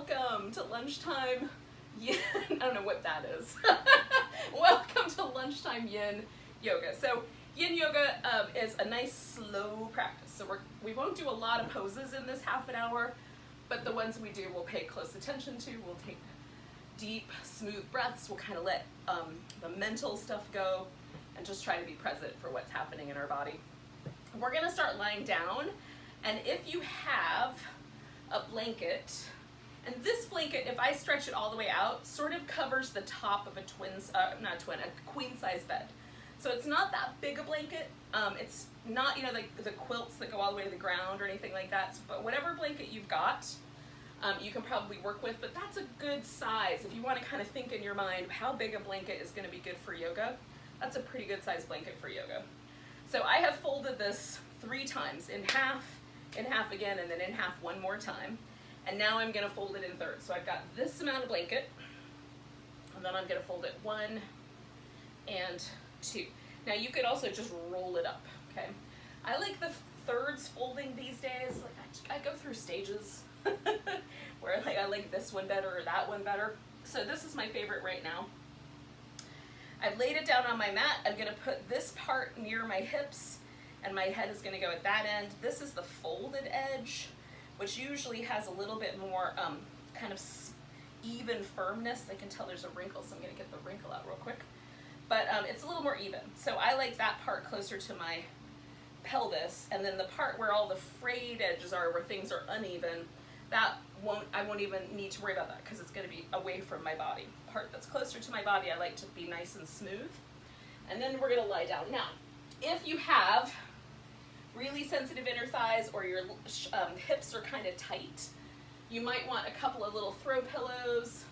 welcome to Lunchtime Yin. I don't know what that is. Welcome to Lunchtime Yin Yoga. So Yin Yoga is a nice slow practice. So we won't do a lot of poses in this half an hour, but the ones we do we'll pay close attention to. We'll take deep, smooth breaths. We'll kind of let the mental stuff go and just try to be present for what's happening in our body. We're gonna start lying down, and if you have a blanket, and this blanket, if I stretch it all the way out, sort of covers the top of a a queen size bed. So it's not that big a blanket. It's not, like the quilts that go all the way to the ground or anything like that. But whatever blanket you've got, you can probably work with, but that's a good size. If you want to kind of think in your mind how big a blanket is going to be good for yoga, that's a pretty good size blanket for yoga. So I have folded this 3 times, in half again, and then in half one more time. And now I'm gonna fold it in thirds. So I've got this amount of blanket, and then I'm gonna fold it 1 and 2. Now you could also just roll it up, okay? I like the thirds folding these days. Like I go through stages where like I like this one better or that one better. So this is my favorite right now. I've laid it down on my mat. I'm gonna put this part near my hips, and my head is gonna go at that end. This is the folded edge, which usually has a little bit more kind of even firmness. I can tell there's a wrinkle, so I'm gonna get the wrinkle out real quick. But it's a little more even. So I like that part closer to my pelvis, and then the part where all the frayed edges are, where things are uneven, I won't even need to worry about that because it's gonna be away from my body. The part that's closer to my body, I like to be nice and smooth. And then we're gonna lie down. Now, if you have really sensitive inner thighs or your hips are kind of tight, you might want a couple of little throw pillows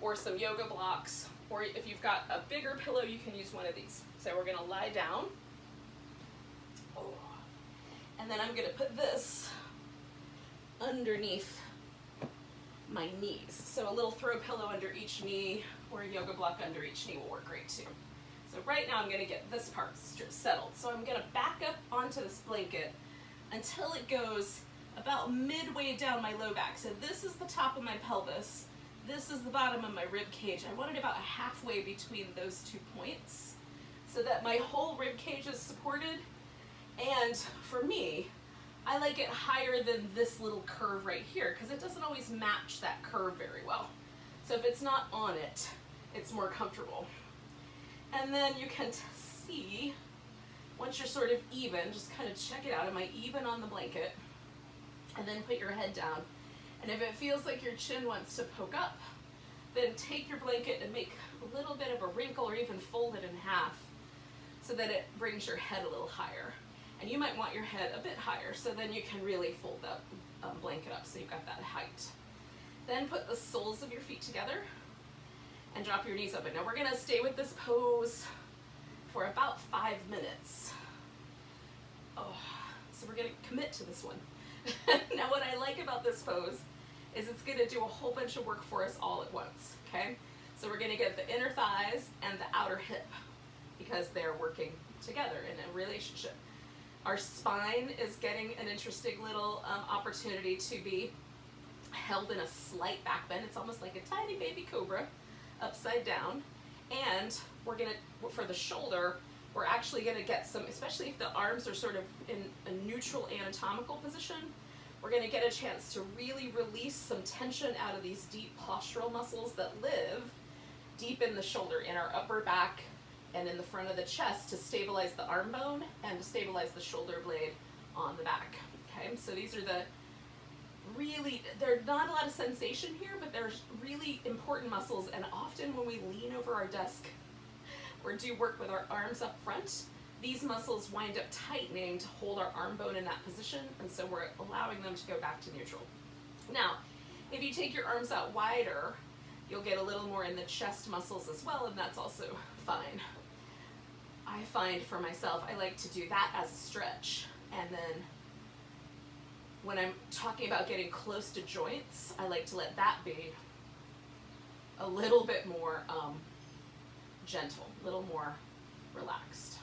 or some yoga blocks, or if you've got a bigger pillow, you can use one of these. So we're gonna lie down. And then I'm gonna put this underneath my knees. So a little throw pillow under each knee or a yoga block under each knee will work great too. So right now I'm gonna get this part settled. So I'm gonna back up onto this blanket until it goes about midway down my low back. So this is the top of my pelvis. This is the bottom of my rib cage. I want it about halfway between those 2 points so that my whole rib cage is supported. And for me, I like it higher than this little curve right here because it doesn't always match that curve very well. So if it's not on it, it's more comfortable. And then you can see, once you're sort of even, just kind of check it out. Am I even on the blanket? And then put your head down. And if it feels like your chin wants to poke up, then take your blanket and make a little bit of a wrinkle or even fold it in half so that it brings your head a little higher. And you might want your head a bit higher, so then you can really fold that blanket up so you've got that height. Then put the soles of your feet together and drop your knees open. Now we're gonna stay with this pose for about 5 minutes. So we're gonna commit to this one. Now what I like about this pose is it's gonna do a whole bunch of work for us all at once, okay? So we're gonna get the inner thighs and the outer hip because they're working together in a relationship. Our spine is getting an interesting little opportunity to be held in a slight back bend. It's almost like a tiny baby cobra upside down. And we're gonna, for the shoulder, we're actually gonna get some, especially if the arms are sort of in a neutral anatomical position, we're gonna get a chance to really release some tension out of these deep postural muscles that live deep in the shoulder, in our upper back, and in the front of the chest to stabilize the arm bone and to stabilize the shoulder blade on the back, okay? So these are the there's not a lot of sensation here, but there's really important muscles, and often when we lean over our desk or do work with our arms up front, these muscles wind up tightening to hold our arm bone in that position, and so we're allowing them to go back to neutral. Now, if you take your arms out wider, you'll get a little more in the chest muscles as well, and that's also fine. I find for myself, I like to do that as a stretch, and then when I'm talking about getting close to joints, I like to let that be a little bit more gentle, a little more relaxed.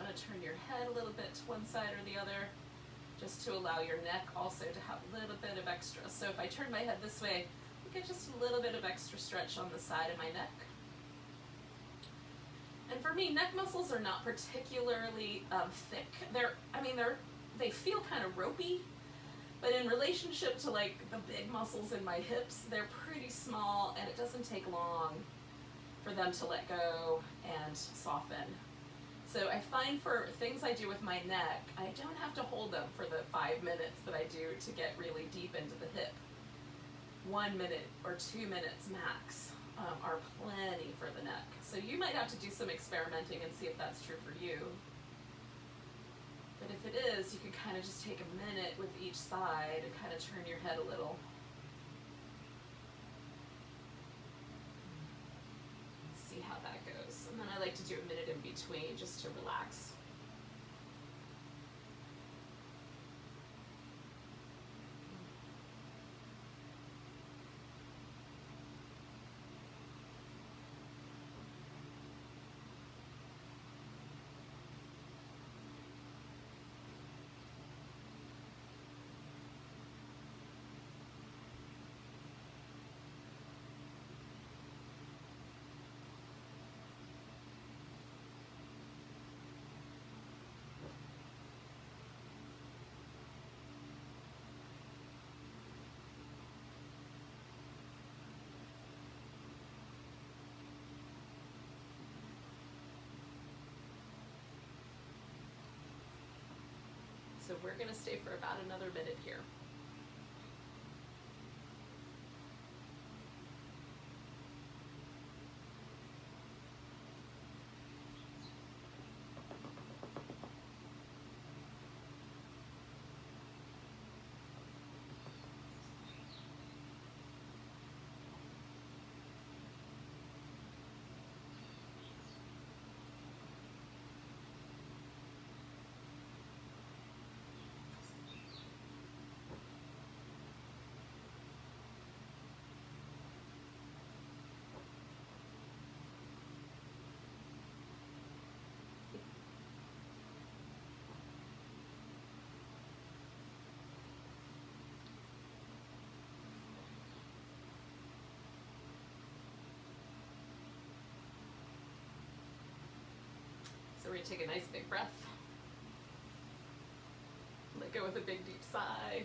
want to turn your head a little bit to one side or the other, just to allow your neck also to have a little bit of extra. So if I turn my head this way, I get just a little bit of extra stretch on the side of my neck. And for me, neck muscles are not particularly thick. They feel kind of ropey, but in relationship to like the big muscles in my hips, they're pretty small, and it doesn't take long for them to let go and soften. So I find for things I do with my neck, I don't have to hold them for the 5 minutes that I do to get really deep into the hip. 1 minute or 2 minutes max are plenty for the neck. So you might have to do some experimenting and see if that's true for you. But if it is, you can kind of just take a minute with each side and kind of turn your head a little. See how that goes. And then I like to do a minute in between just to relax. So we're going to stay for about another minute here. So we're going to take a nice big breath. Let go with a big deep sigh.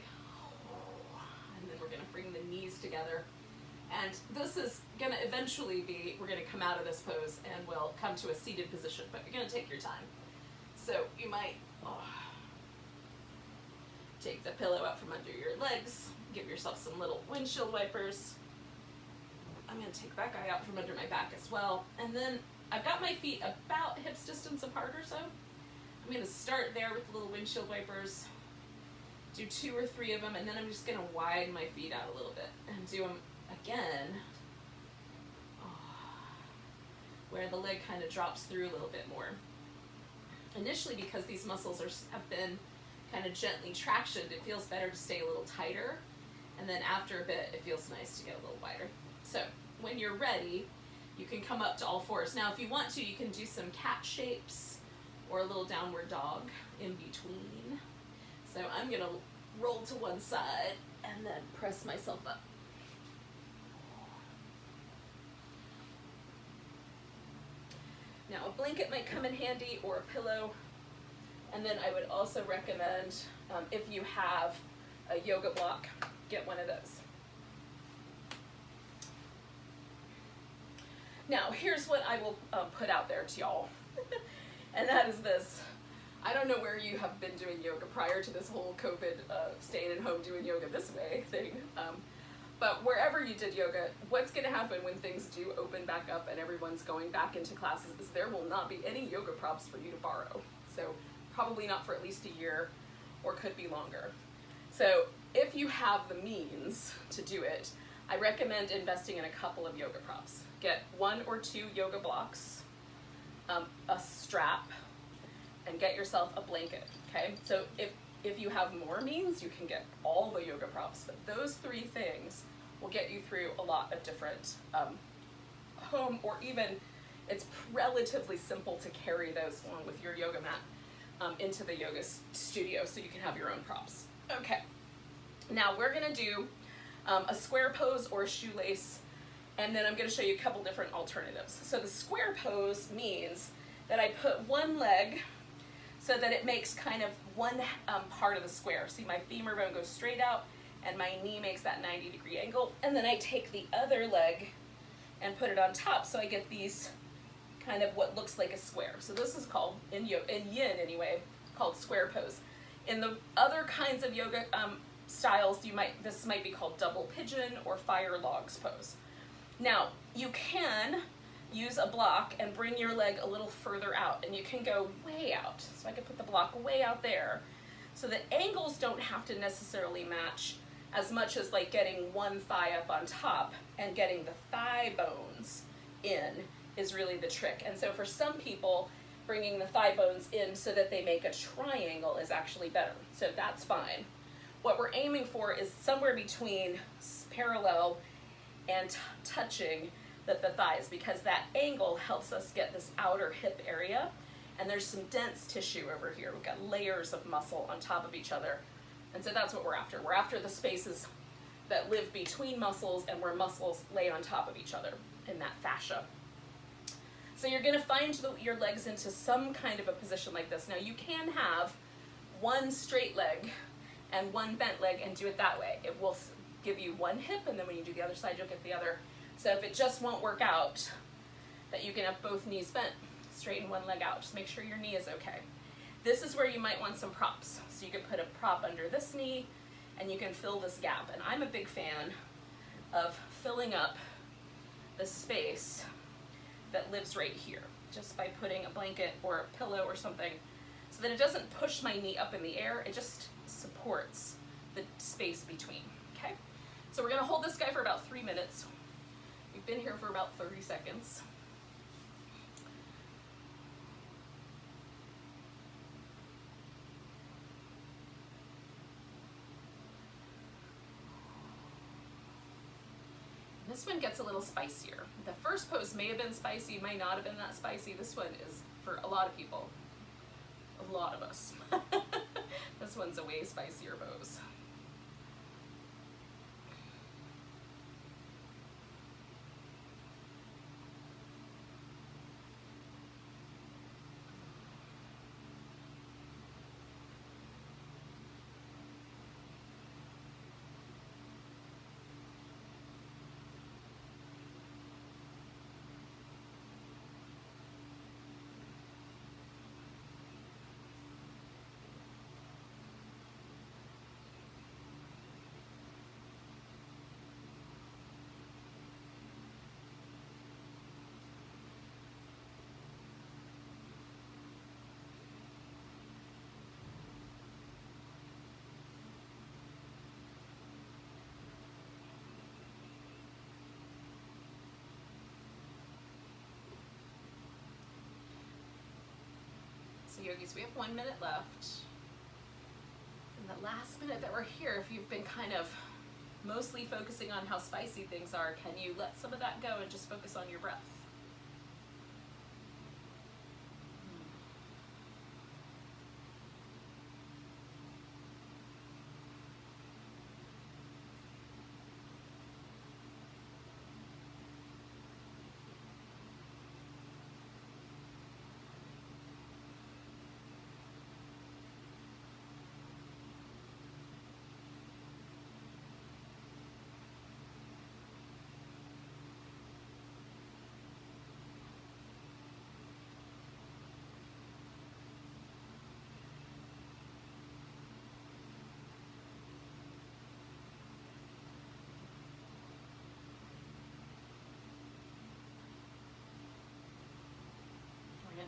And then we're going to bring the knees together. And this is going to eventually be, we're going to come out of this pose and we'll come to a seated position, but you're going to take your time. So you might take the pillow out from under your legs, give yourself some little windshield wipers. I'm going to take that guy out from under my back as well. And then I've got my feet about hips distance apart or so. I'm going to start there with the little windshield wipers, do 2 or 3 of them, and then I'm just going to widen my feet out a little bit and do them again, where the leg kind of drops through a little bit more. Initially, because these muscles have been kind of gently tractioned, it feels better to stay a little tighter, and then after a bit, it feels nice to get a little wider. So when you're ready, you can come up to all fours. Now, if you want to, you can do some cat shapes or a little downward dog in between. So I'm gonna roll to one side and then press myself up. Now, a blanket might come in handy or a pillow. And then I would also recommend, if you have a yoga block, get one of those. Now, here's what I will put out there to y'all, and that is this. I don't know where you have been doing yoga prior to this whole COVID staying at home doing yoga this way thing, but wherever you did yoga, what's going to happen when things do open back up and everyone's going back into classes is there will not be any yoga props for you to borrow. So probably not for at least a year, or could be longer. So if you have the means to do it, I recommend investing in a couple of yoga props. Get 1 or 2 yoga blocks, a strap, and get yourself a blanket, okay? So if you have more means, you can get all the yoga props, but those 3 things will get you through a lot of different home, or even it's relatively simple to carry those along with your yoga mat. into the yoga studio so you can have your own props. Okay, now we're gonna do a square pose or a shoelace, and then I'm gonna show you a couple different alternatives. So the square pose means that I put one leg so that it makes kind of one part of the square. See, my femur bone goes straight out and my knee makes that 90-degree angle, and then I take the other leg and put it on top so I get these kind of what looks like a square. So this is called, in yin anyway, called square pose. In the other kinds of yoga styles, this might be called double pigeon or fire logs pose. Now, you can use a block and bring your leg a little further out, and you can go way out. So I could put the block way out there. So the angles don't have to necessarily match as much as like getting one thigh up on top and getting the thigh bones in is really the trick. And so for some people, bringing the thigh bones in so that they make a triangle is actually better. So that's fine. What we're aiming for is somewhere between parallel and touching the thighs, because that angle helps us get this outer hip area, and there's some dense tissue over here. We've got layers of muscle on top of each other, and so that's what we're after. We're after the spaces that live between muscles and where muscles lay on top of each other in that fascia. So you're going to find your legs into some kind of a position like this. Now you can have one straight leg and one bent leg and do it that way. It will give you one hip, and then when you do the other side, you'll get the other. So if it just won't work out, that you can have both knees bent, straighten one leg out. Just make sure your knee is okay. This is where you might want some props. So you can put a prop under this knee, and you can fill this gap. And I'm a big fan of filling up the space that lives right here, just by putting a blanket or a pillow or something, so that it doesn't push my knee up in the air, it just supports the space between, okay? So we're gonna hold this guy for about 3 minutes. We've been here for about 30 seconds. This one gets a little spicier. The first pose may have been spicy, might not have been that spicy. This one is for a lot of people, a lot of us. This one's a way spicier pose. So yogis, we have 1 minute left. In the last minute that we're here, if you've been kind of mostly focusing on how spicy things are, can you let some of that go and just focus on your breath?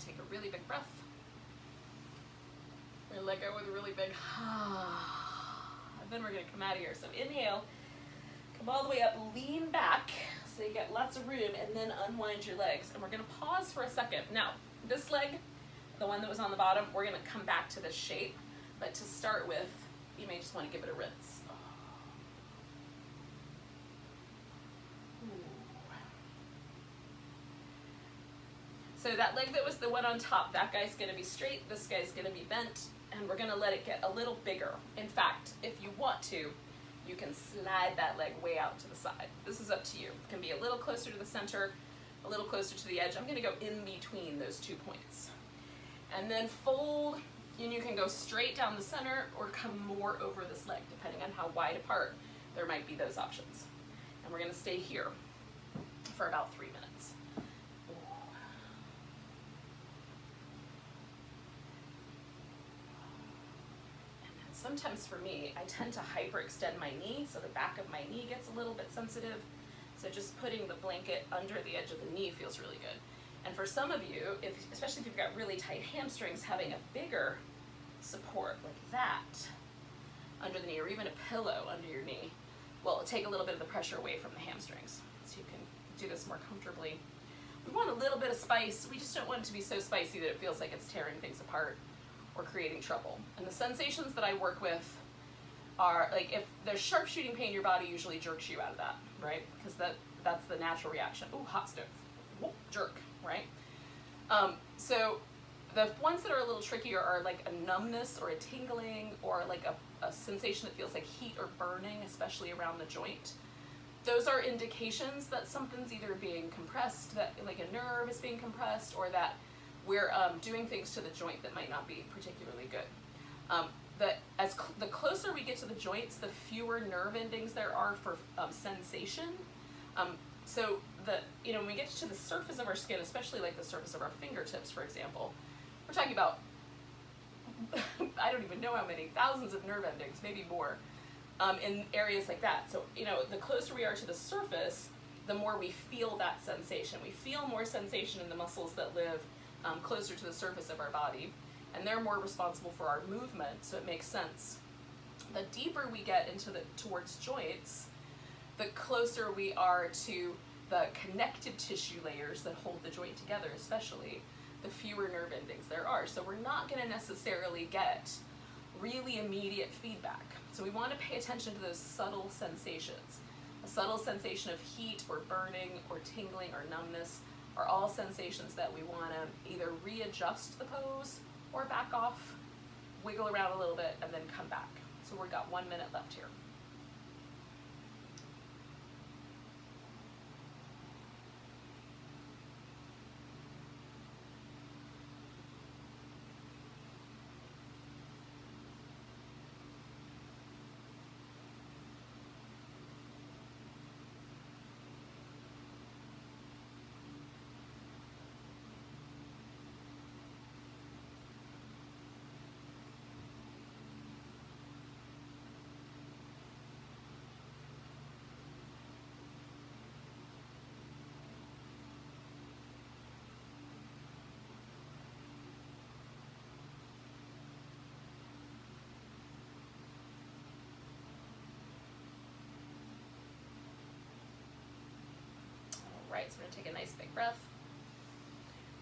Take a really big breath. We're gonna let go with a really big and then we're gonna come out of here. So inhale, come all the way up, lean back so you get lots of room, and then unwind your legs. And we're gonna pause for a second. Now, this leg, the one that was on the bottom, we're gonna come back to this shape, but to start with, you may just wanna give it a rinse. So that leg that was the one on top, that guy's gonna be straight, this guy's gonna be bent, and we're gonna let it get a little bigger. In fact, if you want to, you can slide that leg way out to the side. This is up to you. It can be a little closer to the center, a little closer to the edge. I'm gonna go in between those 2 points. And then fold, and you can go straight down the center or come more over this leg, depending on how wide apart there might be those options. And we're gonna stay here for about 3 minutes. Sometimes for me, I tend to hyperextend my knee, so the back of my knee gets a little bit sensitive. So just putting the blanket under the edge of the knee feels really good. And for some of you, especially if you've got really tight hamstrings, having a bigger support like that under the knee, or even a pillow under your knee, will take a little bit of the pressure away from the hamstrings. So you can do this more comfortably. We want a little bit of spice. We just don't want it to be so spicy that it feels like it's tearing things apart or creating trouble. And the sensations that I work with are, like, if there's sharpshooting pain, your body usually jerks you out of that, right? Because that's the natural reaction. Ooh, hot stove. Whoop, jerk, right? So the ones that are a little trickier are like a numbness or a tingling or like a sensation that feels like heat or burning, especially around the joint. Those are indications that something's either being compressed, that like a nerve is being compressed, or that we're doing things to the joint that might not be particularly good. The closer we get to the joints, the fewer nerve endings there are for sensation. So when we get to the surface of our skin, especially like the surface of our fingertips, for example, we're talking about, I don't even know how many, thousands of nerve endings, maybe more, in areas like that. So, the closer we are to the surface, the more we feel that sensation. We feel more sensation in the muscles that live closer to the surface of our body, and they're more responsible for our movement, so it makes sense. The deeper we get towards joints, the closer we are to the connective tissue layers that hold the joint together, especially, the fewer nerve endings there are. So we're not going to necessarily get really immediate feedback. So we want to pay attention to those subtle sensations. A subtle sensation of heat or burning or tingling or numbness are all sensations that we want to either readjust the pose or back off, wiggle around a little bit, and then come back. So we've got 1 minute left here. Right, so we're gonna take a nice big breath.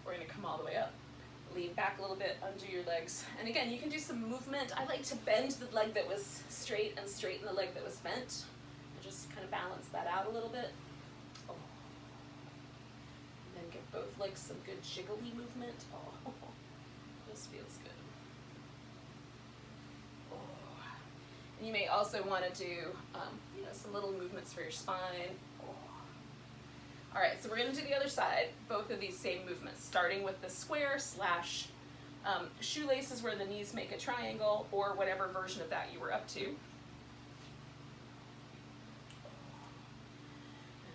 We're gonna come all the way up. Lean back a little bit, undo your legs. And again, you can do some movement. I like to bend the leg that was straight and straighten the leg that was bent. And just kind of balance that out a little bit. Oh. And then give both legs some good jiggly movement. Oh, this feels good. Oh. And you may also want to do some little movements for your spine. All right, so we're gonna do the other side, both of these same movements, starting with the square slash shoelaces where the knees make a triangle, or whatever version of that you were up to. And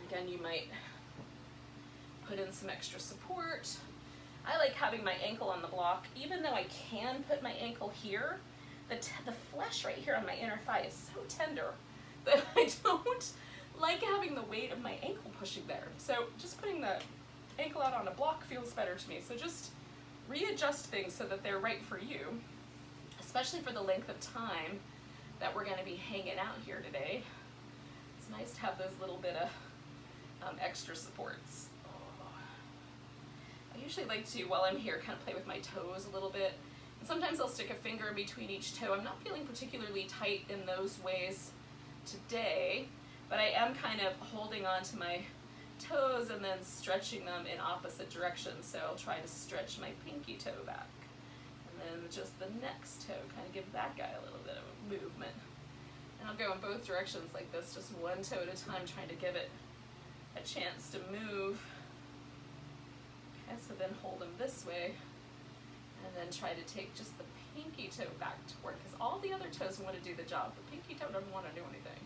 again, you might put in some extra support. I like having my ankle on the block, even though I can put my ankle here, the flesh right here on my inner thigh is so tender that I don't like having the weight of my ankle pushing there. So just putting the ankle out on a block feels better to me. So just readjust things so that they're right for you, especially for the length of time that we're gonna be hanging out here today. It's nice to have those little bit of extra supports. I usually like to, while I'm here, kind of play with my toes a little bit. And sometimes I'll stick a finger in between each toe. I'm not feeling particularly tight in those ways today, but I am kind of holding on to my toes and then stretching them in opposite directions. So I'll try to stretch my pinky toe back. And then just the next toe, kind of give that guy a little bit of a movement. And I'll go in both directions like this, just one toe at a time, trying to give it a chance to move. Okay, so then hold them this way, and then try to take just the pinky toe back toward, because all the other toes want to do the job. The pinky toe doesn't want to do anything.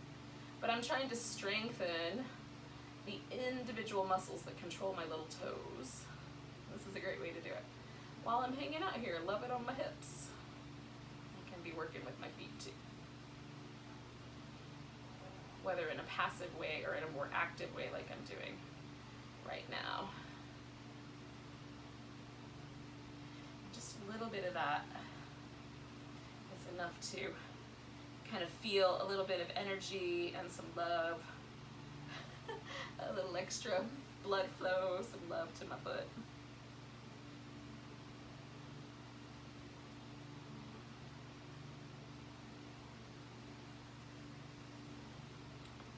But I'm trying to strengthen the individual muscles that control my little toes. This is a great way to do it. While I'm hanging out here, love it on my hips. I can be working with my feet too. Whether in a passive way or in a more active way like I'm doing right now. Just a little bit of that is enough to kind of feel a little bit of energy and some love. A little extra blood flow, some love to my foot.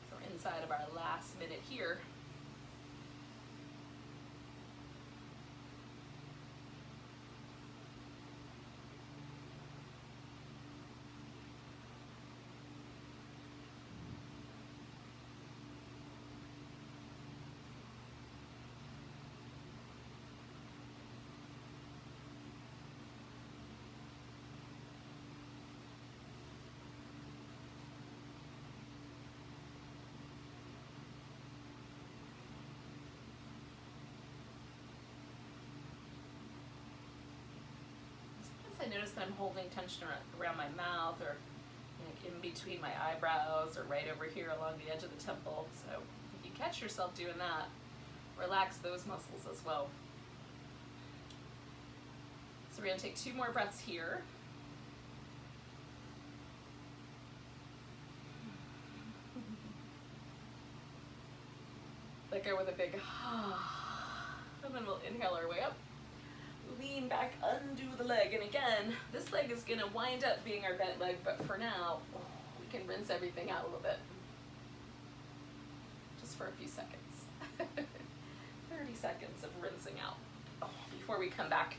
So inside of our last minute here, I notice that I'm holding tension around my mouth, or like in between my eyebrows, or right over here along the edge of the temple. So if you catch yourself doing that, relax those muscles as well. So we're going to take 2 more breaths here. Let go with a big and then we'll inhale our way up. Lean back, undo the leg, and again, this leg is going to wind up being our bent leg, but for now, we can rinse everything out a little bit. Just for a few seconds. 30 seconds of rinsing out before we come back.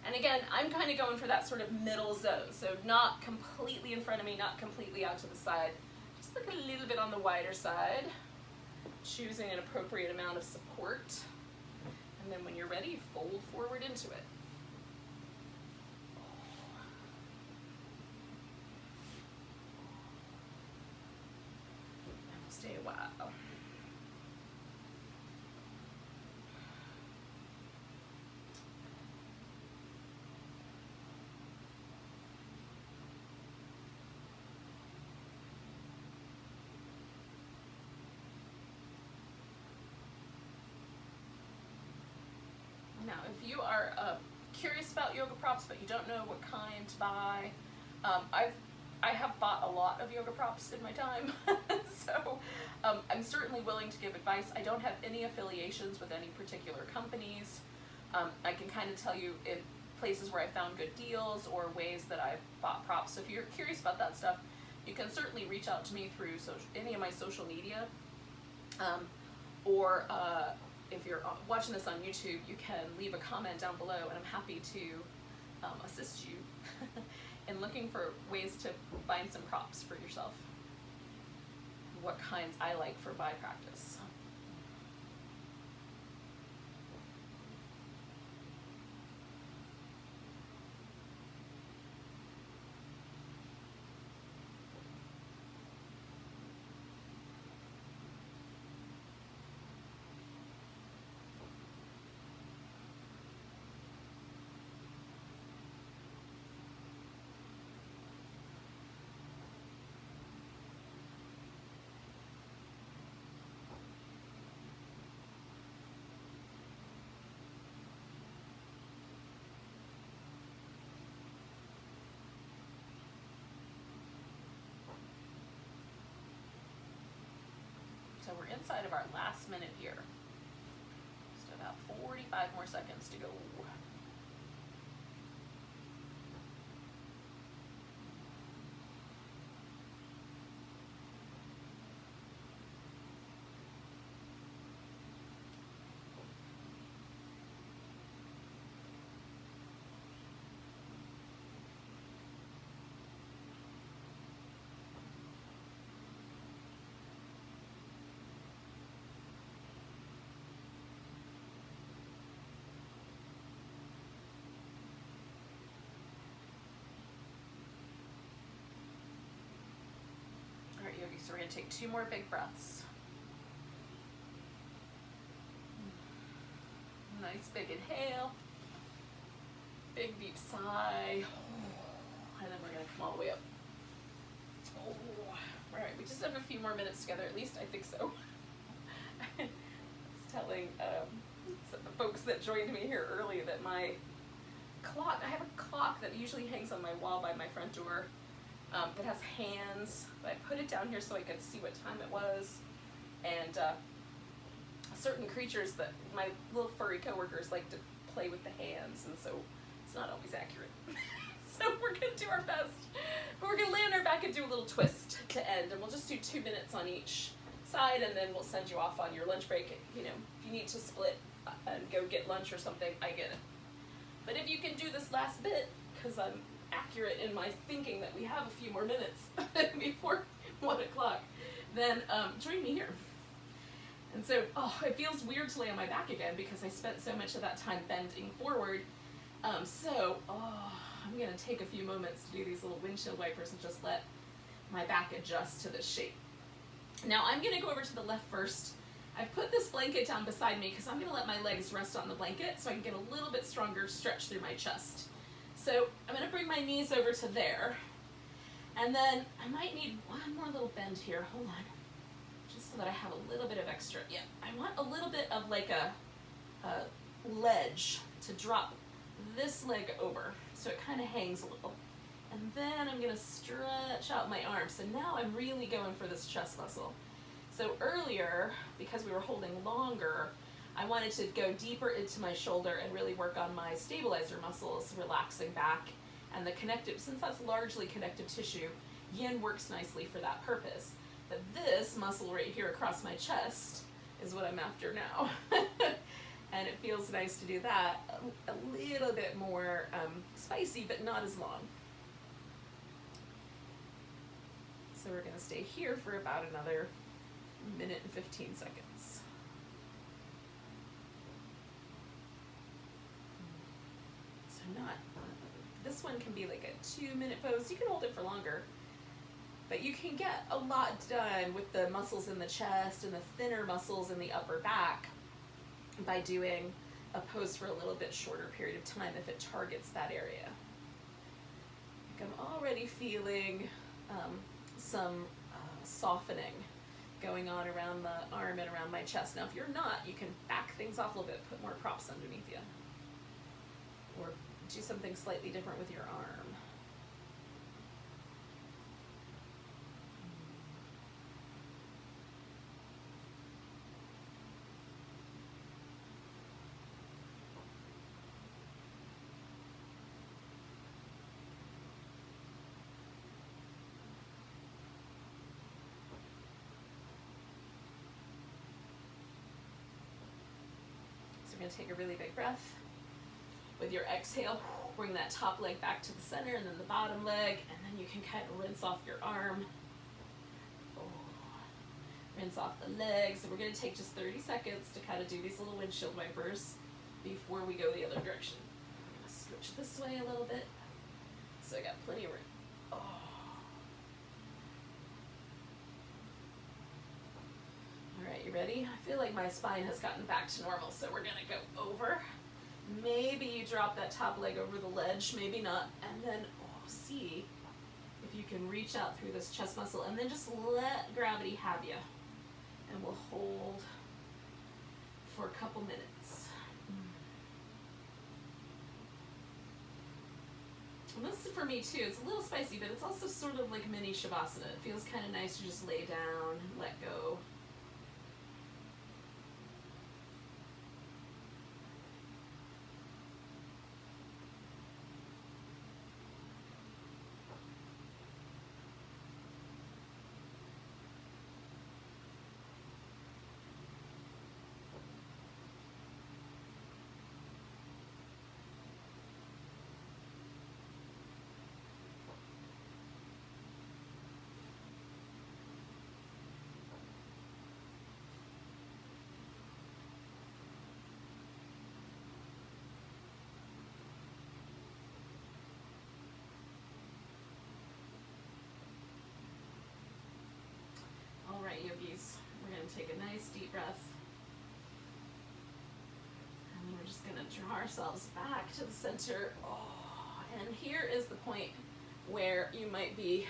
And again, I'm kind of going for that sort of middle zone, so not completely in front of me, not completely out to the side, just like a little bit on the wider side, choosing an appropriate amount of support. And then when you're ready, fold forward into it. And we'll stay a while. Now, if you are curious about yoga props, but you don't know what kind to buy, I have bought a lot of yoga props in my time, so I'm certainly willing to give advice. I don't have any affiliations with any particular companies. I can kind of tell you in places where I found good deals or ways that I've bought props. So if you're curious about that stuff, you can certainly reach out to me through any of my social media, or if you're watching this on YouTube, you can leave a comment down below, and I'm happy to assist you in looking for ways to find some props for yourself. What kinds I like for my practice. So we're inside of our last minute here. Just about 45 more seconds to go. going to take 2 more big breaths. Nice big inhale. Big deep sigh. And then we're going to come all the way up. Oh, all right, we just have a few more minutes together, at least I think so. I was telling some of the folks that joined me here early that my clock, I have a clock that usually hangs on my wall by my front door that has hands. I put it down here so I could see what time it was. And certain creatures that my little furry coworkers like to play with the hands, and so it's not always accurate. So we're gonna do our best. But we're gonna lay on our back and do a little twist to end, and we'll just do 2 minutes on each side, and then we'll send you off on your lunch break. You know, if you need to split and go get lunch or something, I get it. But if you can do this last bit, because I'm accurate in my thinking that we have a few more minutes before 1 o'clock, then join me here. And so, it feels weird to lay on my back again because I spent so much of that time bending forward. I'm gonna take a few moments to do these little windshield wipers and just let my back adjust to this shape. Now I'm gonna go over to the left first. I've put this blanket down beside me because I'm gonna let my legs rest on the blanket so I can get a little bit stronger stretch through my chest. So I'm gonna bring my knees over to there. And then I might need one more little bend here, hold on. Just so that I have a little bit of extra. Yeah, I want a little bit of like a ledge to drop this leg over so it kind of hangs a little. And then I'm gonna stretch out my arms. So now I'm really going for this chest muscle. So earlier, because we were holding longer, I wanted to go deeper into my shoulder and really work on my stabilizer muscles, relaxing back. And the connective, since that's largely connective tissue, yin works nicely for that purpose. But this muscle right here across my chest is what I'm after now. And it feels nice to do that. A little bit more spicy, but not as long. So we're gonna stay here for about another minute and 15 seconds. So this one can be like a 2-minute pose. You can hold it for longer. But you can get a lot done with the muscles in the chest and the thinner muscles in the upper back by doing a pose for a little bit shorter period of time if it targets that area. Like I'm already feeling some softening going on around the arm and around my chest. Now if you're not, you can back things off a little bit, put more props underneath you. Or do something slightly different with your arm. So we're going to take a really big breath. With your exhale, bring that top leg back to the center and then the bottom leg, and then you can kind of rinse off your arm. Rinse off the legs. So we're going to take just 30 seconds to kind of do these little windshield wipers before we go the other direction. I'm going to switch this way a little bit. So I got plenty of room. Alright, you ready? I feel like my spine has gotten back to normal, so we're going to go over. Maybe you drop that top leg over the ledge, maybe not, and then see if you can reach out through this chest muscle, and then just let gravity have you. And we'll hold for a couple minutes. And this is for me too, it's a little spicy, but it's also sort of like mini Shavasana. It feels kind of nice to just lay down, let go. take a nice deep breath. And we're just going to draw ourselves back to the center. Oh, and here is the point where you might be,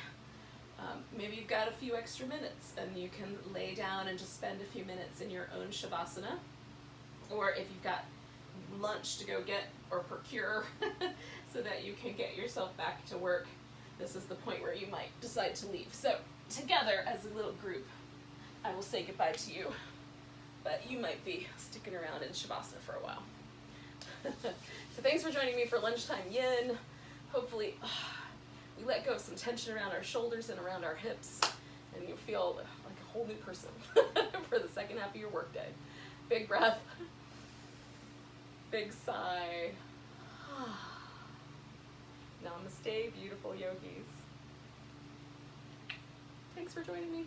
maybe you've got a few extra minutes and you can lay down and just spend a few minutes in your own Shavasana. Or if you've got lunch to go get or procure so that you can get yourself back to work, this is the point where you might decide to leave. So together as a little group, I will say goodbye to you, but you might be sticking around in Shavasana for a while. So thanks for joining me for Lunchtime Yin. Hopefully we let go of some tension around our shoulders and around our hips, and you feel like a whole new person for the second half of your workday. Big breath, big sigh. Namaste, beautiful yogis. Thanks for joining me.